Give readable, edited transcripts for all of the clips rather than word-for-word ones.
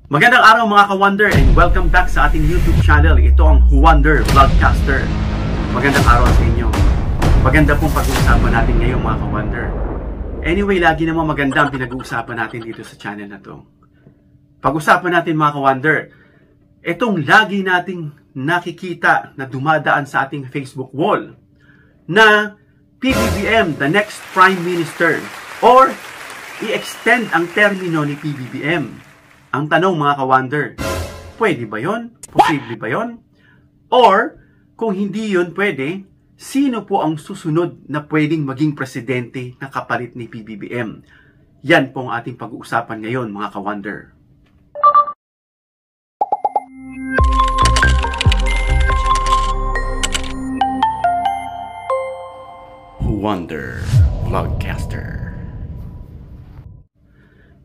Magandang araw mga ka-Wonder and welcome back sa ating YouTube channel. Ito ang Wonder Vlogcaster. Magandang araw sa inyo. Maganda pong pag-uusapan natin ngayon mga ka-Wonder. Anyway, lagi naman maganda ang pinag-uusapan natin dito sa channel na to. Pag-usapan natin mga ka-Wonder, itong lagi nating nakikita na dumadaan sa ating Facebook wall na PBBM, the next Prime Minister, or i-extend ang termino ni PBBM. Ang tanong mga ka-Wonder, pwede ba yon? Posible ba yon? Or, kung hindi yon pwede, sino po ang susunod na pwedeng maging presidente na kapalit ni PBBM? Yan po ang ating pag-uusapan ngayon mga ka-Wonder. Wonder Vlogcaster.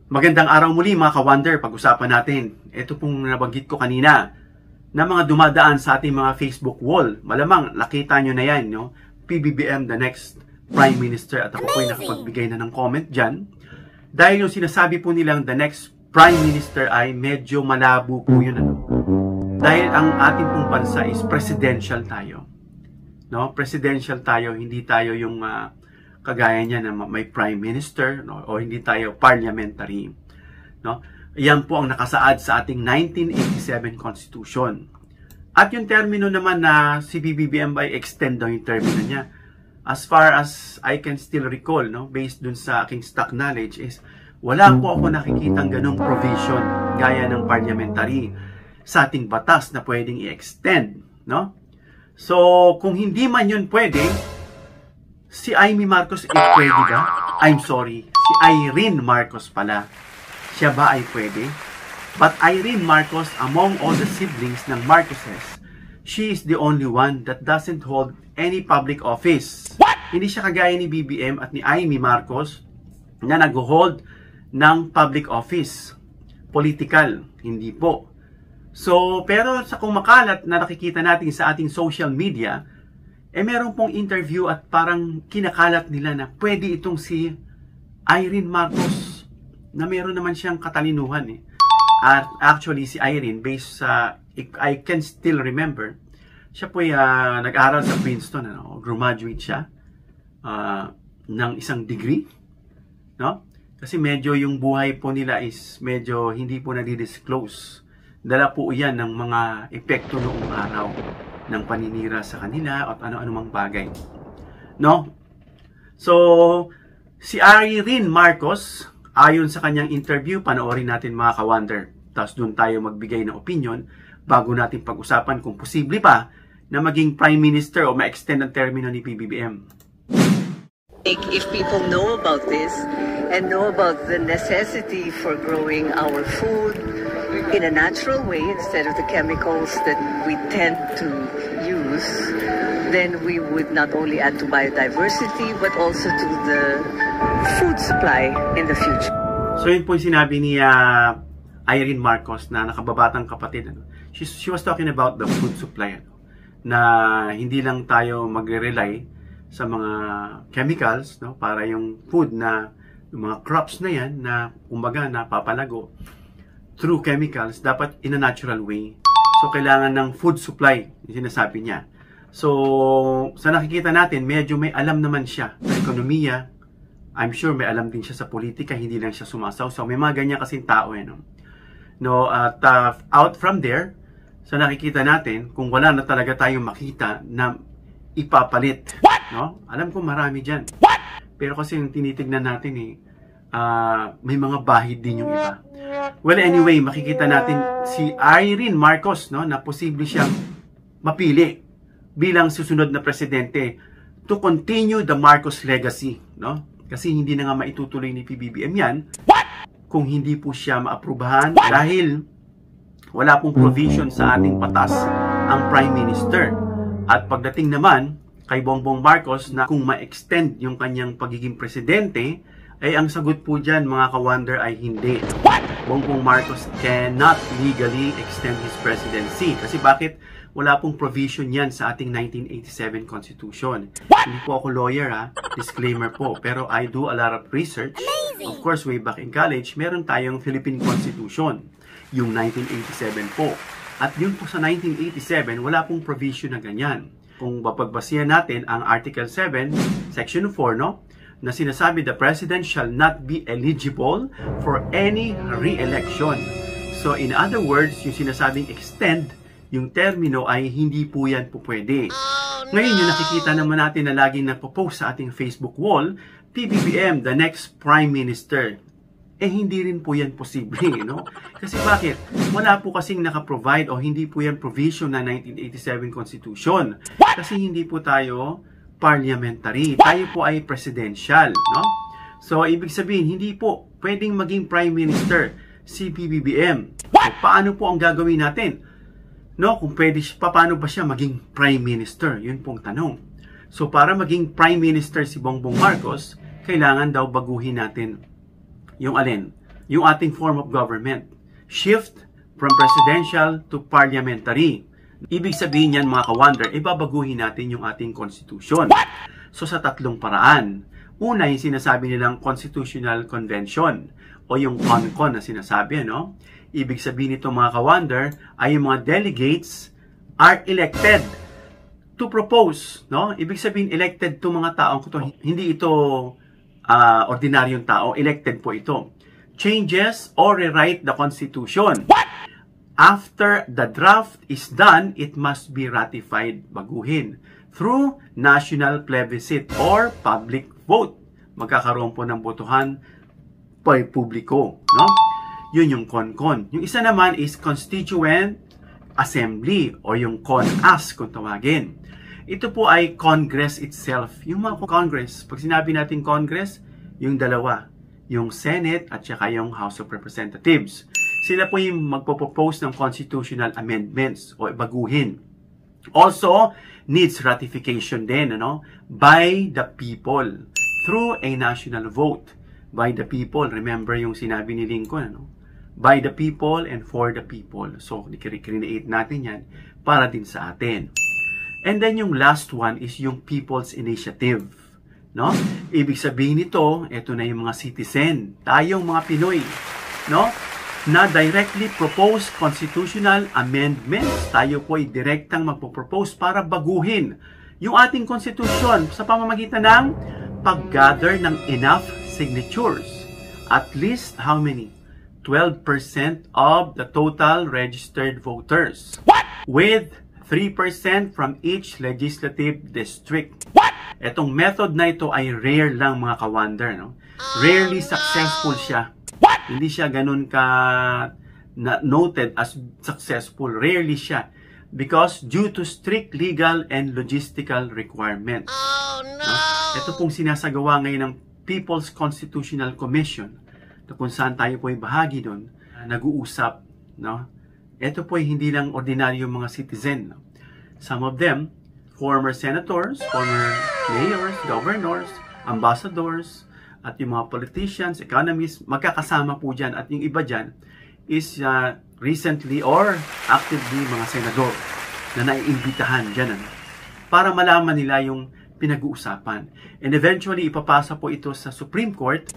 Magandang araw muli mga ka-Wonder. Pag-usapan natin, ito pong nabanggit ko kanina na mga dumadaan sa ating mga Facebook wall. Malamang nakita nyo na yan, no? PBBM, the next Prime Minister. At ako po'y nakapagbigay na ng comment dyan. Dahil yung sinasabi po nilang the next Prime Minister ay medyo malabo po yun. Ano? Dahil ang ating pong bansa is presidential tayo. No? Presidential tayo, hindi tayo yung kagaya niya na may prime minister, no? O hindi tayo parliamentary, no? Yan po ang nakasaad sa ating 1987 Constitution. At yung termino naman na si PBBM ay extend daw yung termino niya. As far as I can still recall, no, based dun sa aking stock knowledge, is wala po ako nakikitang ganung provision gaya ng parliamentary sa ating batas na pwedeng i-extend, no? So, kung hindi man yun pwede, si Amy Marcos pwede ba? I'm sorry, si Irene Marcos pala. Siya ba ay pwede? But Irene Marcos, among all the siblings ng Marcoses, she is the only one that doesn't hold any public office. What? Hindi siya kagaya ni BBM at ni Amy Marcos na nag-hold ng public office. Political, hindi po. So, pero sa kumakalat na nakikita natin sa ating social media, meron pong interview at parang kinakalat nila na pwede itong si Irene Marcos na meron naman siyang katalinuhan eh. At actually si Irene, based sa I can still remember, siya po nag-aral sa Princeton, ano, graduate siya ng isang degree, no? Kasi medyo yung buhay po nila is medyo hindi po nadi-disclose. Dala po yan ng mga epekto noong araw ng paninira sa kanila at ano-ano mang bagay. No? So, si Irene Marcos, ayon sa kanyang interview, panoorin natin mga ka-Wonder. Tapos doon tayo magbigay ng opinion bago natin pag-usapan kung posible pa na maging Prime Minister o ma-extend ang termino ni PBBM. If people know about this and know about the necessity for growing our food in a natural way instead of the chemicals that we tend to use, then we would not only add to biodiversity but also to the food supply in the future. So yun po yung sinabi ni Irene Marcos na nakababatang kapatid. Ano? She was talking about the food supply. Ano? Na hindi lang tayo magre-rely sa mga chemicals, no, para yung food na yung mga crops na yan na kumbaga napapalago through chemicals, dapat in a natural way. So kailangan ng food supply, yung sinasabi niya. So sa nakikita natin, medyo may alam naman siya sa ekonomiya. I'm sure may alam din siya sa politika, hindi lang siya sumasaw. So may mga ganyan kasing tao no, at out from there, sa nakikita natin, kung wala na talaga tayong makita na ipapalit, no? Alam ko marami dyan. Pero kasi yung tinitignan natin may mga bahid din yung iba. Well, anyway, makikita natin si Irene Marcos, no, na posible siyang mapili bilang susunod na presidente to continue the Marcos legacy, no? Kasi hindi na nga maitutuloy ni PBBM yan kung hindi po siya maaprubahan dahil wala pong provision sa ating batas ang Prime Minister. At pagdating naman kay Bongbong Marcos na kung ma-extend yung kanyang pagiging presidente, ay ang sagot po dyan mga ka-Wonder ay hindi. Bongbong Marcos cannot legally extend his presidency. Kasi bakit? Wala pong provision yan sa ating 1987 Constitution. Hindi po ako lawyer Disclaimer po. Pero I do a lot of research. Of course, way back in college, meron tayong Philippine Constitution, yung 1987 po. At yun po sa 1987, wala pong provision na ganyan. Kung mapagbasihan natin ang Article 7, Section 4, no? Na sinasabi, the President shall not be eligible for any re-election. So, in other words, yung sinasabing extend, yung termino ay hindi po yan po pwede. Ngayon, yung nakikita naman natin na laging nagpo-post sa ating Facebook wall, PBBM, the next Prime Minister. Hindi rin po yan posible, no? Kasi bakit? Wala po kasing nakaprovide o hindi po yan provision na 1987 Constitution. Kasi hindi po tayo parliamentary. Tayo po ay presidential, no? So, ibig sabihin, hindi po pwedeng maging Prime Minister si PBBM. So, paano po ang gagawin natin? No, kung pwede, paano ba siya maging Prime Minister? Yun pong tanong. So, para maging Prime Minister si Bongbong Marcos, kailangan daw baguhin natin yung alin? Yung ating form of government. Shift from presidential to parliamentary. Ibig sabihin yan, mga ka-wonder, babaguhin natin yung ating constitution. So, sa tatlong paraan. Una, yung sinasabi nilang Constitutional Convention o yung CONCON na sinasabi, no? Ibig sabihin nito, mga ka-wonder, ay yung mga delegates are elected to propose, no? Ibig sabihin, elected to mga taong ito. Hindi ito ordinaryong tao, elected po ito. Changes or rewrite the Constitution. After the draft is done, it must be ratified, baguhin, through national plebiscite or public vote. Magkakaroon po ng botohan by publiko, no? Yun yung CONCON. Yung isa naman is Constituent Assembly o yung CONAS kung tawagin. Ito po ay Congress itself. Yung mga Congress, pag sinabi natin Congress, yung dalawa, yung Senate at saka yung House of Representatives. Sila po yung magpo-propose ng constitutional amendments o baguhin. Also, needs ratification din, ano? By the people through a national vote. By the people, remember yung sinabi ni Lincoln, ano? By the people and for the people. So, i-create natin yan para din sa atin. And then yung last one is yung People's Initiative, no? Ibig sabihin nito, ito na yung mga citizen, tayong mga Pinoy, no? Na directly propose constitutional amendments. Tayo po ay direktang magpo-propose para baguhin yung ating constitution sa pamamagitan ng pag-gather ng enough signatures. At least how many? 12% of the total registered voters. With 3% from each legislative district. Etong method na ito ay rare lang, mga ka-wonder, no? Rarely successful siya. Hindi siya ganun ka noted as successful. Rarely siya. Because due to strict legal and logistical requirements. No? Ito pong sinasagawa ngayon ng People's Constitutional Commission, na kung saan tayo po ay bahagi doon, nag-uusap, no? Ito po ay hindi lang ordinaryong mga citizen. Some of them, former senators, former mayors, governors, ambassadors, at yung mga politicians, economists, magkakasama po dyan. At yung iba dyan is recently or actively mga senador na naiimbitahan dyan. Para malaman nila yung pinag-uusapan. And eventually, ipapasa po ito sa Supreme Court.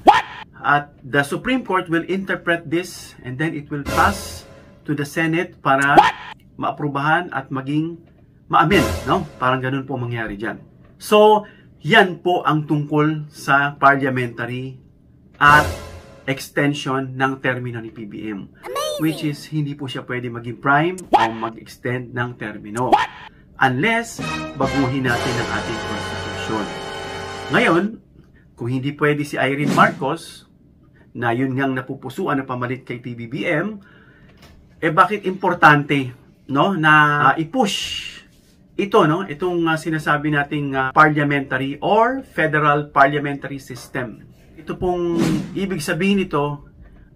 At the Supreme Court will interpret this and then it will pass to the Senate para maaprubahan at maging ma-amend, no? Parang ganun po mangyari dyan. So, yan po ang tungkol sa parliamentary at extension ng termino ni PBM. Amazing! Which is, hindi po siya pwede maging prime o mag-extend ng termino. Unless, baguhin natin ang ating constitution. Ngayon, kung hindi pwede si Irene Marcos, na yun ngang napupusuan na pamalit kay PBBM, bakit importante, no, na i-push ito, no, itong sinasabi nating parliamentary or federal parliamentary system. Ito pong ibig sabihin nito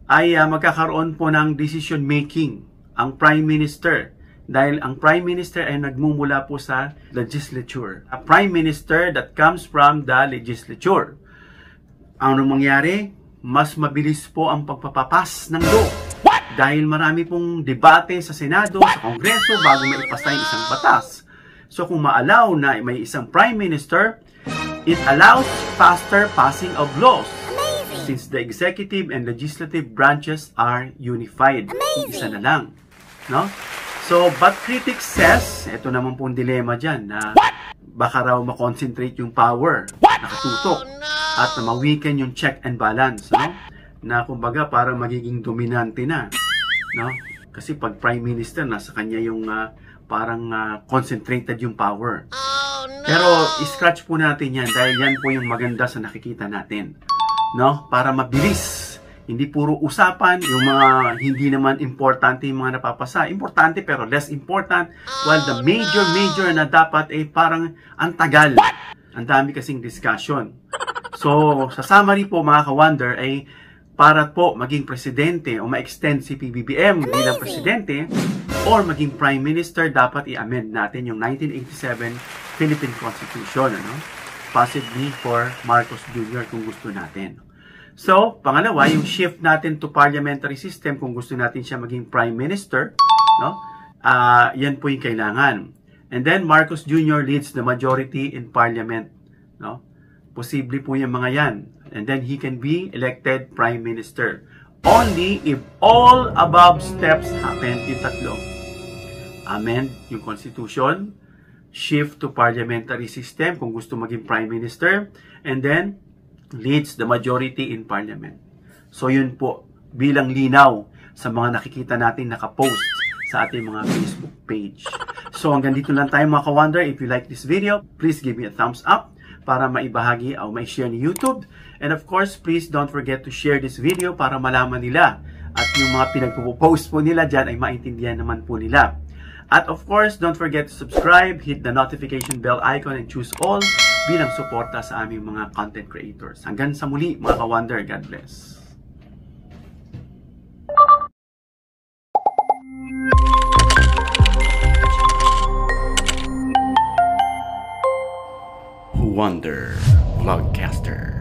ay magkakaroon po ng decision making ang Prime Minister, dahil ang Prime Minister ay nagmumula po sa legislature. A Prime Minister that comes from the legislature. Ang mangyari, mas mabilis po ang pagpapapas ng law. Dahil marami pong debate sa Senado, sa Kongreso, bago may ipasa yung isang batas. So kung ma-allow na may isang Prime Minister, it allows faster passing of laws. Amazing! since the executive and legislative branches are unified. Isa na lang. No? So, but critics says, ito naman pong dilema dyan, na baka raw makoncentrate yung power, nakatutok, at ma-weaken yung check and balance, no? Na kumbaga parang magiging dominante na, no? Kasi pag Prime Minister, nasa kanya yung parang concentrated yung power. Pero i-scratch po natin yan dahil yan po yung maganda sa nakikita natin, no? Para mabilis. Hindi puro usapan, yung mga hindi naman importante yung mga napapasa. Importante pero less important. While the major na dapat ay parang ang tagal. Ang dami kasing discussion. So, sa summary po mga ka-wonder ay para po maging presidente o ma-extend si PBBM bilang presidente or maging prime minister, dapat i-amend natin yung 1987 Philippine Constitution. Ano? Possibly for Marcos Jr. kung gusto natin. So, pangalawa, yung shift natin to parliamentary system kung gusto natin siya maging prime minister, no? Yan po yung kailangan. And then Marcos Jr. leads the majority in parliament, no? Posible po yung mga yan. And then he can be elected prime minister. Only if all above steps happen. Yung tatlo. Amend yung constitution, shift to parliamentary system kung gusto maging prime minister, and then leads the majority in parliament. So yun po, bilang linaw sa mga nakikita natin nakapost sa ating mga Facebook page. So hanggang dito lang tayo mga ka-wonder. If you like this video, please give me a thumbs up para maibahagi o mai-share ni YouTube. And of course, please don't forget to share this video para malaman nila at yung mga pinagpo-post po nila dyan ay maintindihan naman po nila. At of course, don't forget to subscribe, hit the notification bell icon, and choose all bilang suporta sa aming mga content creators. Hanggang sa muli mga ka-wonder, God bless. Wonder Vlogcaster.